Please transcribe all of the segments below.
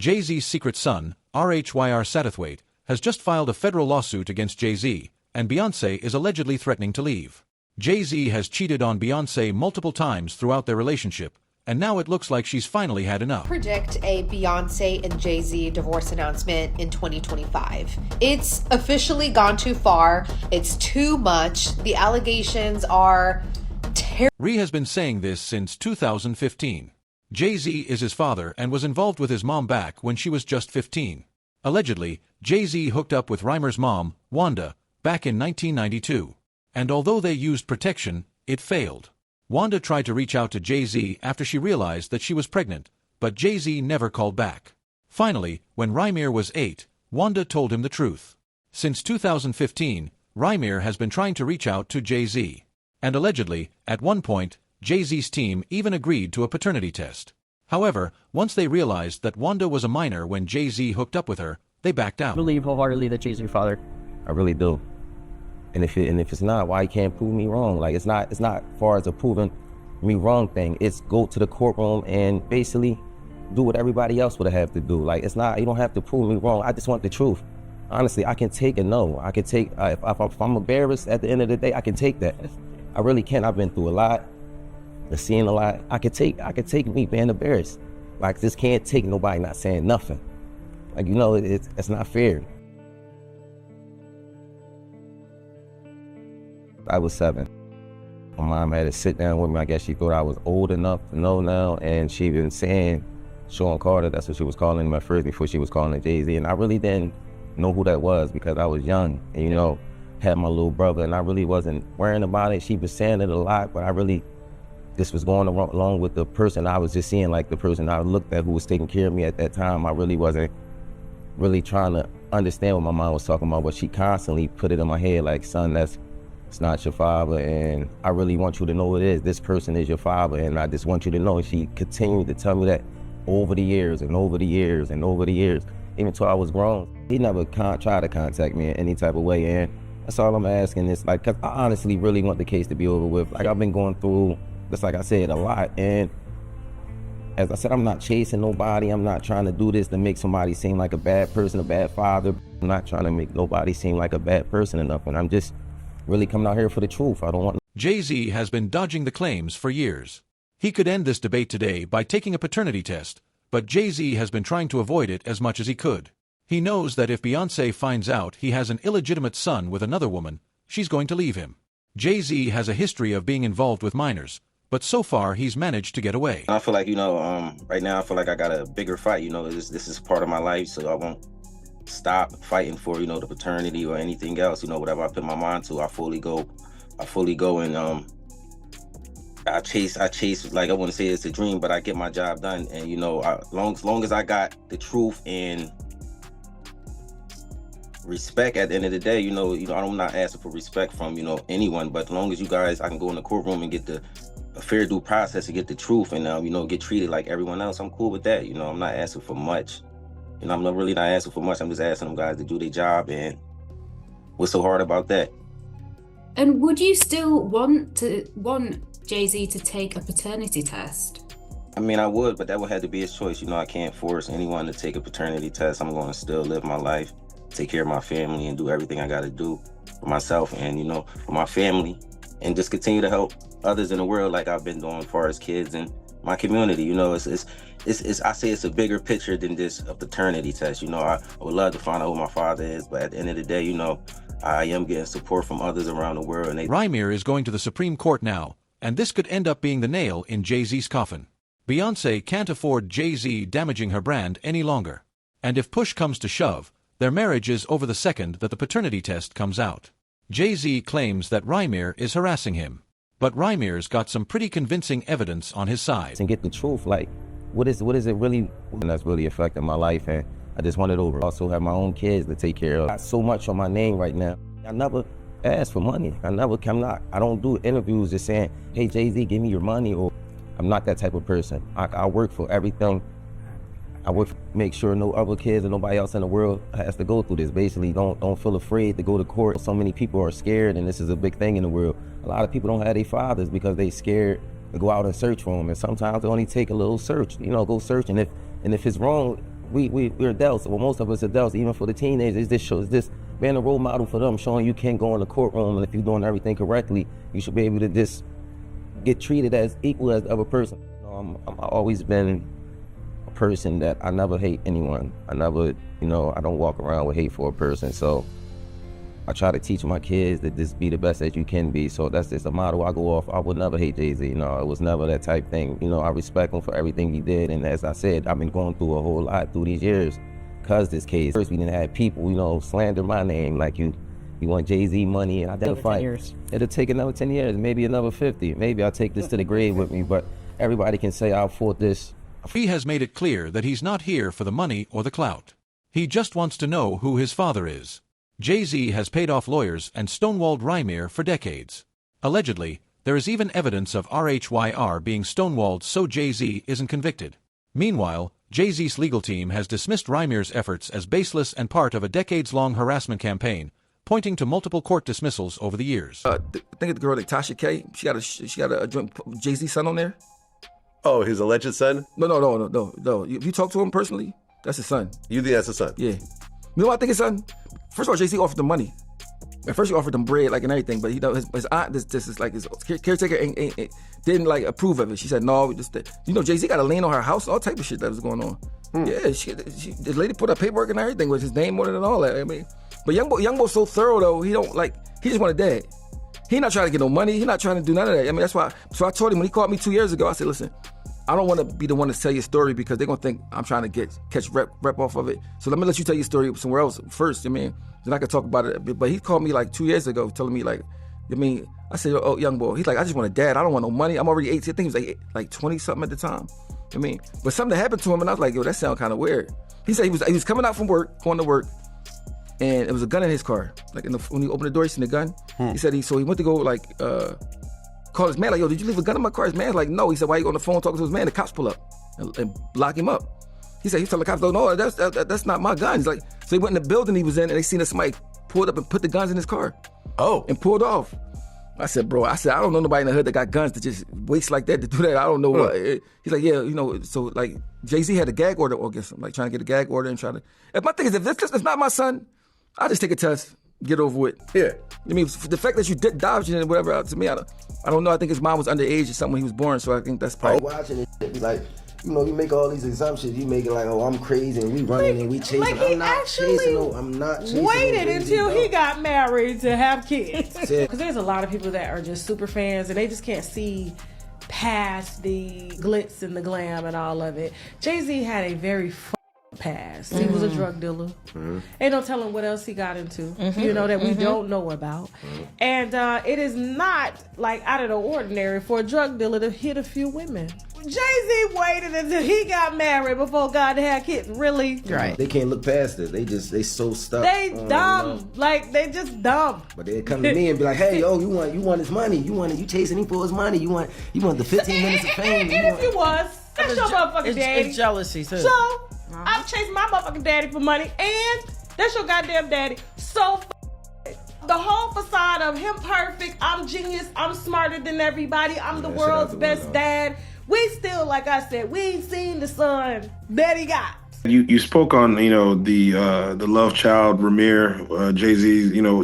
JayZ's secret son, RHYR Satterthwaite, has just filed a federal lawsuit against JayZ, and Beyonce is allegedly threatening to leave. JayZ has cheated on Beyonce multiple times throughout their relationship, and now it looks like she's finally had enough. Predict a Beyonce and JayZ divorce announcement in 2025. It's officially gone too far. It's too much. The allegations are terrible. Ree has been saying this since 2015. JayZ is his father and was involved with his mom back when she was just 15. Allegedly, JayZ hooked up with Rymer's mom, Wanda, back in 1992. And although they used protection, it failed. Wanda tried to reach out to JayZ after she realized that she was pregnant, but JayZ never called back. Finally, when Rymer was 8, Wanda told him the truth. Since 2015, Rymer has been trying to reach out to JayZ. And allegedly, at one point, JayZ's team even agreed to a paternity test. However, once they realized that Wanda was a minor when JayZ hooked up with her, they backed out. I believe wholeheartedly that JayZ your father. I really do. And if it's not, why you can't prove me wrong? Like it's not far as a proving me wrong thing. It's go to the courtroom and basically do what everybody else would have to do. Like it's not, you don't have to prove me wrong. I just want the truth. Honestly, I can take a no. I can take, if I'm embarrassed at the end of the day, I can take that. I really can. I've been through a lot, I've seen a lot. I could take me being embarrassed. Like this can't take nobody not saying nothing. Like, you know, it's not fair. I was 7. My mom had to sit down with me. I guess she thought I was old enough to know now, and she been saying Sean Carter, that's what she was calling him at first before she was calling it JayZ, and I really didn't know who that was because I was young and, you know, had my little brother, and I really wasn't worrying about it. She was saying it a lot, but I really just was going along with the person I was just seeing, like the person I looked at who was taking care of me at that time. I really wasn't really trying to understand what my mom was talking about, but she constantly put it in my head like, son, it's not your father, and I really want you to know it is. This person is your father, and I just want you to know. She continued to tell me that over the years and over the years and over the years, even until I was grown. He never tried to contact me in any type of way, and that's all I'm asking is, like, because I honestly really want the case to be over with. Like, I've been going through, just like I said, a lot, and as I said, I'm not chasing nobody. I'm not trying to do this to make somebody seem like a bad person, a bad father. I'm not trying to make nobody seem like a bad person or nothing. I'm just really coming out here for the truth. I don't want. JayZ has been dodging the claims for years. He could end this debate today by taking a paternity test, but JayZ has been trying to avoid it as much as he could. He knows that if Beyonce finds out he has an illegitimate son with another woman, she's going to leave him. JayZ has a history of being involved with minors, but so far he's managed to get away. I feel like, you know, right now I feel like I got a bigger fight. You know, this is part of my life, so I won't stop fighting for, you know, the paternity or anything else. You know, whatever I put my mind to, I fully go and I chase, like, I wouldn't say it's a dream, but I get my job done. And, you know, long as I got the truth and respect at the end of the day, you know, I'm not asking for respect from, you know, anyone, but as long as you guys, I can go in the courtroom and get a fair due process and get the truth and, you know, get treated like everyone else, I'm cool with that. You know, I'm not asking for much. You know, I'm really not asking for much. I'm just asking them guys to do their job, and what's so hard about that? And would you still want JayZ to take a paternity test? I mean, I would, but that would have to be his choice. You know, I can't force anyone to take a paternity test. I'm going to still live my life, take care of my family, and do everything I got to do for myself and, you know, for my family, and just continue to help others in the world like I've been doing as far as kids and my community. You know, I say it's a bigger picture than just a paternity test. You know, I would love to find out who my father is, but at the end of the day, you know, I am getting support from others around the world. And Rymer is going to the Supreme Court now, and this could end up being the nail in JayZ's coffin. Beyonce can't afford JayZ damaging her brand any longer. And if push comes to shove, their marriage is over the second that the paternity test comes out. JayZ claims that Rymer is harassing him, but Rymer's got some pretty convincing evidence on his side. And get the truth, like, what is it really, and that's really affecting my life, and I just want it over. I also have my own kids to take care of. I got so much on my name right now. I never ask for money. I don't do interviews just saying, hey, JayZ, give me your money, or I'm not that type of person. I work for everything. I work to make sure no other kids or nobody else in the world has to go through this. Basically, don't feel afraid to go to court. So many people are scared, and this is a big thing in the world. A lot of people don't have their fathers because they scared to go out and search for them. And sometimes it only take a little search, you know, go search. And if it's wrong, we're adults. Well, most of us adults, even for the teenagers, this being a role model for them, showing you can go in the courtroom, and if you're doing everything correctly, you should be able to just get treated as equal as the other person. You know, I've always been a person that I never hate anyone. I never, you know, I don't walk around with hate for a person. So I try to teach my kids that just be the best that you can be. So that's just a motto I go off. I would never hate JayZ. You know, it was never that type thing. You know, I respect him for everything he did. And as I said, I've been going through a whole lot through these years because this case. First, we didn't have people, you know, slander my name like you want JayZ money, and I didn't fight. It'll take another 10 years, maybe another 50. Maybe I'll take this to the grave with me, but everybody can say I fought this. He has made it clear that he's not here for the money or the clout. He just wants to know who his father is. JayZ has paid off lawyers and stonewalled Rymir for decades. Allegedly, there is even evidence of RHYR being stonewalled so JayZ isn't convicted. Meanwhile, JayZ's legal team has dismissed Rymir's efforts as baseless and part of a decades-long harassment campaign, pointing to multiple court dismissals over the years. I think of the girl like Tasha K. She got a joint JayZ son on there. Oh, his alleged son? No. You talk to him personally? That's his son. You think that's his son? Yeah. You know what I think his son? First of all, JayZ offered them money. At first, he offered them bread, like, and everything. But his aunt, this is like his caretaker, didn't like approve of it. She said no. You know, JayZ got a lien on her house, all type of shit that was going on. Yeah, the lady put up paperwork and everything with his name on it and all that. I mean, but young boy's so thorough though. He just want a dad. He not trying to get no money. He not trying to do none of that. I mean, that's why. So I told him when he called me 2 years ago. I said, listen, I don't want to be the one to tell your story because they're gonna think I'm trying to catch rep off of it. So let me let you tell your story somewhere else first. I mean, then I could talk about it. But he called me like 2 years ago, telling me like, I mean, I said, oh, young boy. He's like, I just want a dad. I don't want no money. I'm already 18. I think he was like 20 something at the time. I mean, but something happened to him, and I was like, yo, that sounds kind of weird. He said he was coming out from work, going to work, and it was a gun in his car. Like when he opened the door, he seen the gun. He said he went to go like call his man, like, yo, did you leave a gun in my car? His man's like, no. He said, why you on the phone talking to his man? The cops pull up and lock him up. He said he told the cops, no, that's not my gun. He's like, so he went in the building he was in, and they seen that somebody pulled up and put the guns in his car. Oh, and pulled off. I said, bro, I don't know nobody in the hood that got guns to just waste like that to do that. I don't know what. He's like, yeah, you know, so like JayZ had a gag order against him, like trying to get a gag order and trying to. If my thing is, if it's not my son, I'll just take a test, get over with. Yeah. I mean, the fact that you dodged it and whatever, to me, I don't know. I think his mom was underage or something when he was born, so I think that's probably. Watching it, be like, you know, you make all these assumptions. You make it like, oh, I'm crazy, and we running and we chasing. Like he I'm not chasing. Waited until he got married to have kids. Because there's a lot of people that are just super fans, and they just can't see past the glitz and the glam and all of it. JayZ had a very past. He was a drug dealer. Ain't no telling what else he got into, you know, that we don't know about. And it is not like out of the ordinary for a drug dealer to hit a few women. JayZ waited until he got married before God had kids. Really? Right. They can't look past it. They so stuck. They dumb. You know? Like they just dumb. But they come to me and be like, hey, yo, you want his money. You chasing him for his money. You want the 15 minutes of fame. And if you was, that's your motherfucking daddy. It's jealousy too. So I'm chasing my motherfucking daddy for money, and that's your goddamn daddy. So the whole facade of him perfect, I'm genius, I'm smarter than everybody, I'm the world's best dad. We still, like I said, we ain't seen the son that he got. You spoke on, you know, the love child, Rymir, JayZ, you know,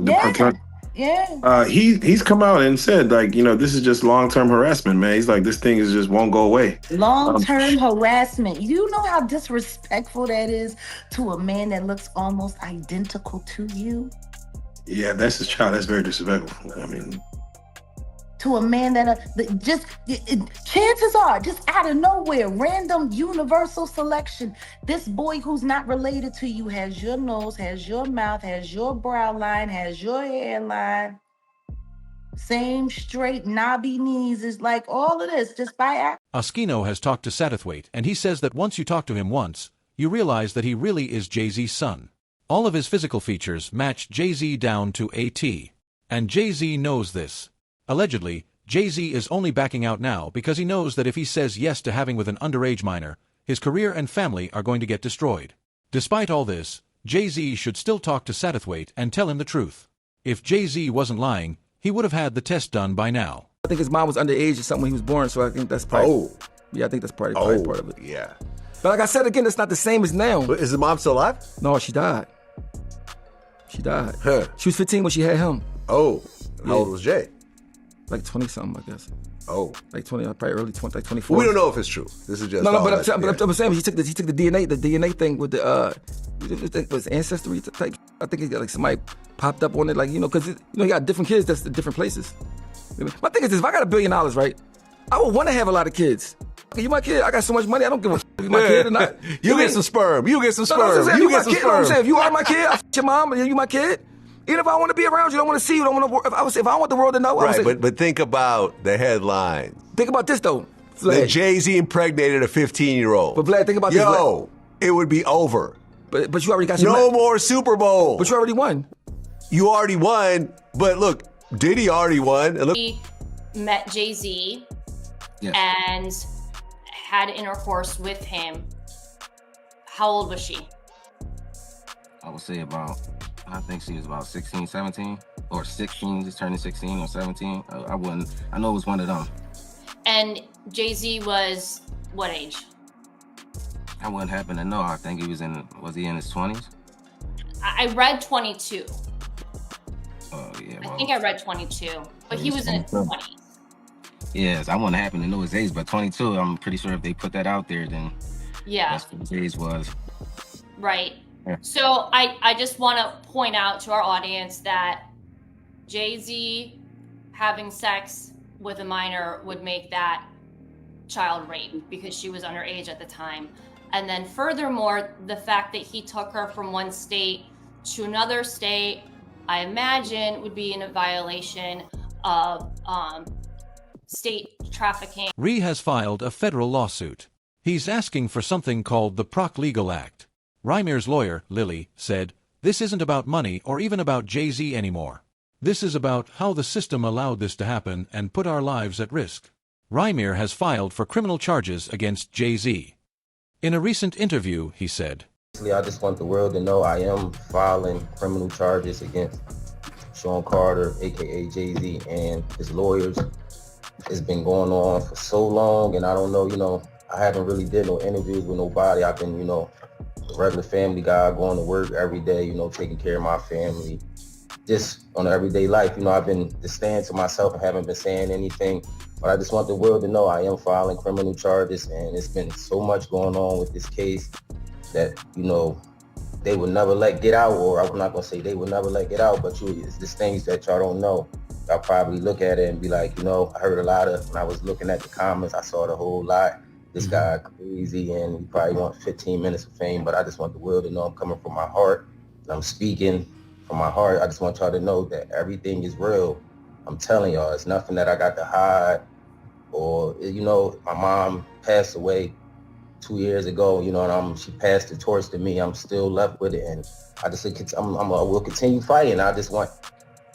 he's come out and said, like, you know, this is just long-term harassment, man. He's like, this thing just won't go away. Long-term harassment. You know how disrespectful that is to a man that looks almost identical to you? Yeah, that's his child. That's very disrespectful. I mean, to a man that chances are, just out of nowhere, random universal selection, this boy who's not related to you has your nose, has your mouth, has your brow line, has your hairline, same straight knobby knees. Is like all of this just by accident. Oskino has talked to Satterthwaite, and he says that once you talk to him once, you realize that he really is JayZ's son. All of his physical features match JayZ down to a T, and JayZ knows this. Allegedly, JayZ is only backing out now because he knows that if he says yes to having with an underage minor, his career and family are going to get destroyed. Despite all this, JayZ should still talk to Satterthwaite and tell him the truth. If JayZ wasn't lying, he would have had the test done by now. I think his mom was underage or something when he was born, so I think that's probably. Yeah, I think that's part of it. Yeah. But like I said again, it's not the same as now. But is the mom still alive? No, she died. She died. Huh. She was 15 when she had him. Oh. How old was Jay? Like 20-something, I guess. Oh. Like 20, probably early 20, like 24. We don't know if it's true. This is just no. But I'm saying he took the DNA thing with the was ancestry type. I think he got like somebody popped up on it, like because he got different kids that's in different places. My thing is this: if I got $1 billion, right, I would want to have a lot of kids. Okay, you my kid. I got so much money. I don't give a f if you my kid or not. You get some sperm. You get some sperm. No, you get some kid, sperm. I'm saying if you are my kid, I f your mom, and you my kid. Even if I want to be around you, don't want to see you, don't want to. If I want the world to know, right? But think about the headline. Think about this though. That JayZ impregnated a 15-year-old. But Vlad, think about this. Yo, it would be over. But you already got no more Super Bowl. But you already won. You already won. But look, Diddy already won. And look, he met JayZ and had intercourse with him. How old was she? I would say I think she was about 16, 17, or 16, just turning 16 or 17. I know it was one of them. And JayZ was what age? I wouldn't happen to know. I think was he in his 20s? I read 22. Oh, yeah. Well, I think I read 22, but he was in his 20s. Yes, I wouldn't happen to know his age, but 22, I'm pretty sure if they put that out there, then that's what his age was. Right. Yeah. So I just want to point out to our audience that JayZ having sex with a minor would make that child rape because she was underage at the time. And then furthermore, the fact that he took her from one state to another state, I imagine would be in a violation of state trafficking. Ree has filed a federal lawsuit. He's asking for something called the Proc Legal Act. Rymer's lawyer, Lily, said, "This isn't about money or even about JayZ anymore. This is about how the system allowed this to happen and put our lives at risk." Rymer has filed for criminal charges against JayZ. In a recent interview, he said, I just want the world to know I am filing criminal charges against Sean Carter, aka JayZ, and his lawyers. It's been going on for so long, and I don't know, I haven't really did no interviews with nobody. I've been, a regular family guy, going to work every day, taking care of my family, just on everyday life. I've been just staying to myself and haven't been saying anything. But I just want the world to know I am filing criminal charges, and it's been so much going on with this case that, they will never let get out, or I'm not gonna say they will never let get out, but it's just things that y'all don't know. Y'all probably look at it and be like, I heard a lot of, when I was looking at the comments, I saw the whole lot. This guy crazy, and he probably wants 15 minutes of fame, but I just want the world to know I'm coming from my heart, and I'm speaking from my heart. I just want y'all to know that everything is real. I'm telling y'all, it's nothing that I got to hide, or, my mom passed away 2 years ago, and she passed the torch to me. I'm still left with it, and I just will continue fighting. I just want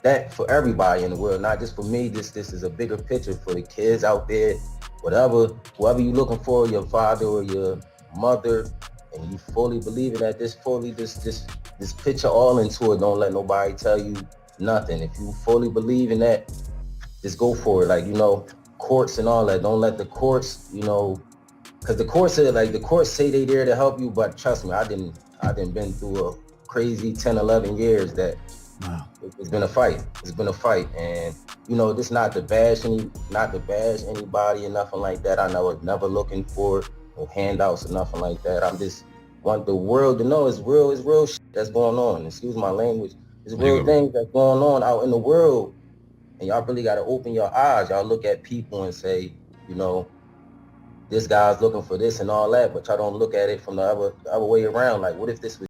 that for everybody in the world, not just for me. This is a bigger picture for the kids out there. Whoever you're looking for, your father or your mother, and you fully believe in that, this picture all into it. Don't let nobody tell you nothing. If you fully believe in that, just go for it. Like, courts and all that. Don't let the courts, because the courts say they there to help you, but trust me, I didn't been through a crazy 10, 11 years that it's been a fight. It's been a fight, and this not to bash anybody or nothing like that. I know it's never looking for no handouts or nothing like that. I'm just want the world to know it's real shit that's going on. Excuse my language. It's real things that's going on out in the world, and y'all really got to open your eyes. Y'all look at people and say, this guy's looking for this and all that, but y'all don't look at it from the other way around. Like, what if this was